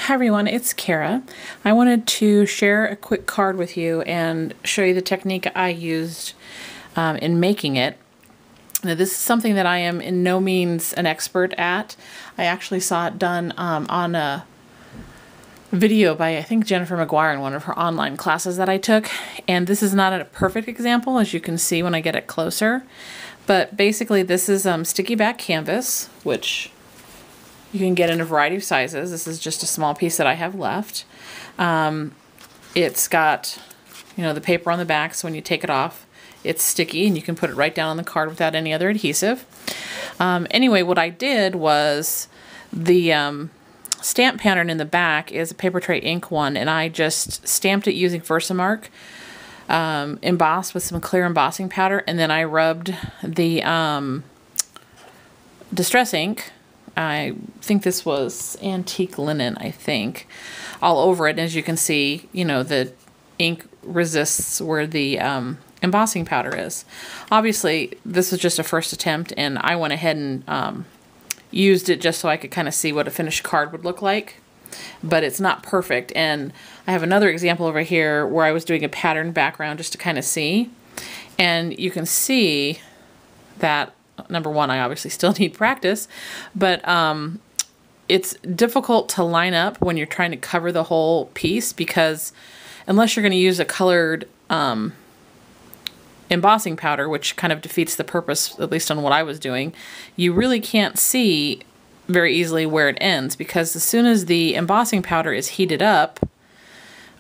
Hi everyone, it's Kara. I wanted to share a quick card with you and show you the technique I used in making it. Now, this is something that I am in no means an expert at. I actually saw it done on a video by, I think, Jennifer McGuire in one of her online classes that I took. And this is not a perfect example, as you can see when I get it closer. But basically, this is sticky back canvas, which you can get in a variety of sizes. This is just a small piece that I have left. It's got, the paper on the back, so when you take it off, it's sticky, and you can put it right down on the card without any other adhesive. Anyway, what I did was the stamp pattern in the back is a Paper Tray ink one, and I just stamped it using Versamark, embossed with some clear embossing powder, and then I rubbed the Distress ink, I think this was antique linen, I think, all over it. And as you can see, the ink resists where the embossing powder is. Obviously, this was just a first attempt, and I went ahead and used it just so I could kind of see what a finished card would look like. But it's not perfect. And I have another example over here where I was doing a pattern background just to kind of see. And you can see that, number one, I obviously still need practice, but it's difficult to line up when you're trying to cover the whole piece, because unless you're going to use a colored embossing powder, which kind of defeats the purpose, at least on what I was doing, you really can't see very easily where it ends, because as soon as the embossing powder is heated up,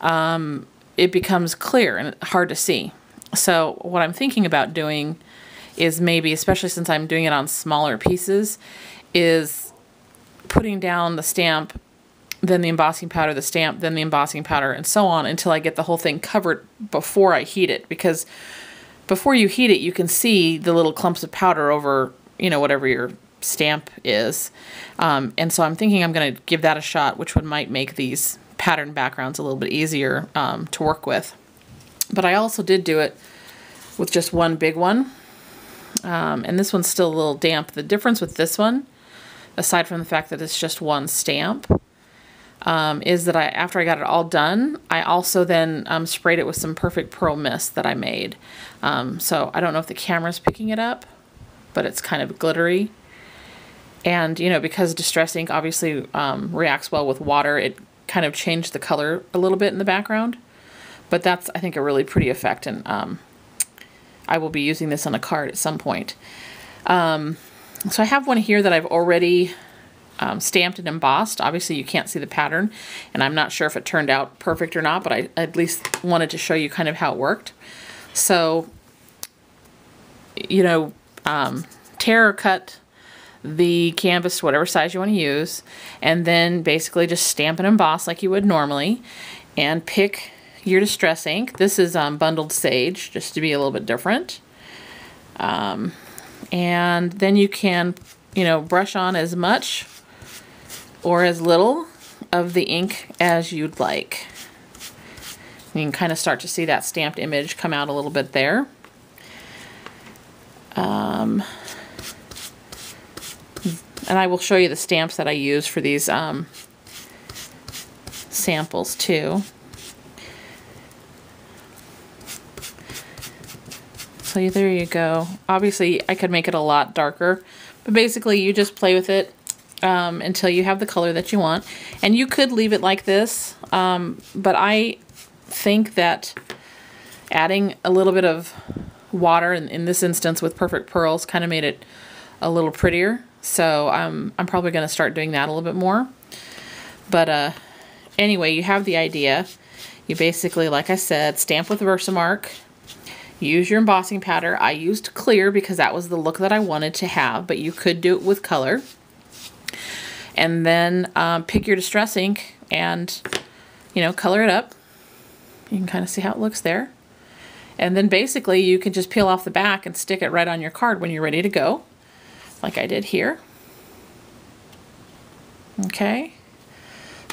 it becomes clear and hard to see. So what I'm thinking about doing is maybe, especially since I'm doing it on smaller pieces, is putting down the stamp, then the embossing powder, the stamp, then the embossing powder, and so on until I get the whole thing covered before I heat it. Because before you heat it, you can see the little clumps of powder over, whatever your stamp is. And so I'm thinking I'm going to give that a shot, which might make these pattern backgrounds a little bit easier to work with. But I also did do it with just one big one. And this one's still a little damp. The difference with this one, aside from the fact that it's just one stamp, is that after I got it all done, I also then sprayed it with some Perfect Pearl Mist that I made. So I don't know if the camera's picking it up, but it's kind of glittery. And, because Distress ink obviously reacts well with water, it kind of changed the color a little bit in the background. But that's, I think, a really pretty effect, and I will be using this on a card at some point. So I have one here that I've already stamped and embossed. Obviously, you can't see the pattern, and I'm not sure if it turned out perfect or not, but I at least wanted to show you kind of how it worked. So, tear or cut the canvas to whatever size you want to use, and then basically just stamp and emboss like you would normally, and pick your Distress ink. This is Bundled Sage, just to be a little bit different. And then you can, brush on as much or as little of the ink as you'd like. You can kind of start to see that stamped image come out a little bit there. And I will show you the stamps that I use for these samples too. So there you go. Obviously, I could make it a lot darker, but basically you just play with it until you have the color that you want. And you could leave it like this, but I think that adding a little bit of water, in this instance with Perfect Pearls, kind of made it a little prettier. So I'm probably going to start doing that a little bit more. But anyway, you have the idea. You basically, like I said, stamp with Versamark. Use your embossing powder. I used clear because that was the look that I wanted to have, but you could do it with color. And then pick your Distress ink and, color it up. You can kind of see how it looks there. And then basically you can just peel off the back and stick it right on your card when you're ready to go, like I did here. Okay.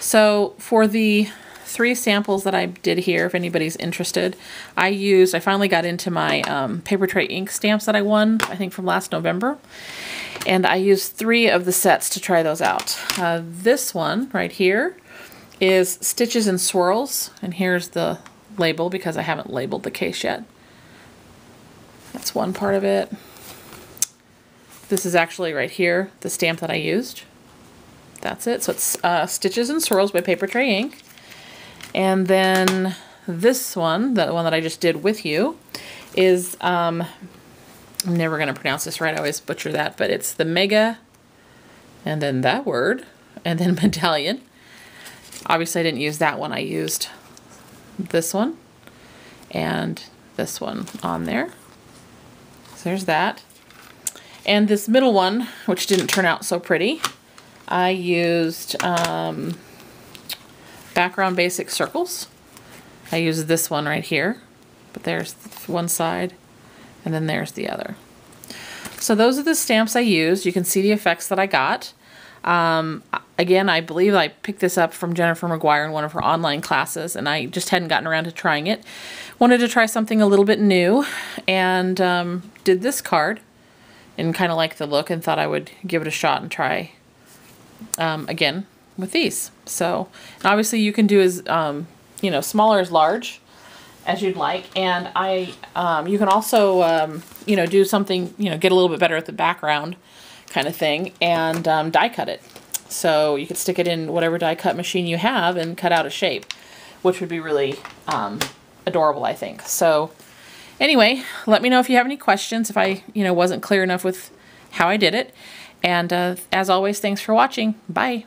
So for the 3 samples that I did here, if anybody's interested, I finally got into my Paper Tray ink stamps that I won, I think from last November. And I used 3 of the sets to try those out. This one right here is Stitches and Swirls, and here's the label because I haven't labeled the case yet. That's one part of it. This is actually right here, the stamp that I used. That's it. So it's Stitches and Swirls by Papertrey Ink. And then this one, the one that I just did with you, is, I'm never going to pronounce this right, I always butcher that, but it's the Mega, and then that word, and then Medallion. Obviously I didn't use that one, I used this one, and this one on there. So there's that. And this middle one, which didn't turn out so pretty, I used Background Basic Circles. I used this one right here, but there's one side, and then there's the other. So those are the stamps I used. You can see the effects that I got. Again, I believe I picked this up from Jennifer McGuire in one of her online classes, and I just hadn't gotten around to trying it. Wanted to try something a little bit new, and did this card, and kind of liked the look, and thought I would give it a shot and try again with these. So, and obviously you can do as you know, small or as large as you'd like, and you can also you know, do something, you know, get a little bit better at the background kind of thing, and die cut it. So you could stick it in whatever die cut machine you have and cut out a shape, which would be really adorable, I think. So anyway, let me know if you have any questions, if I, you know, wasn't clear enough with how I did it. And as always, thanks for watching. Bye.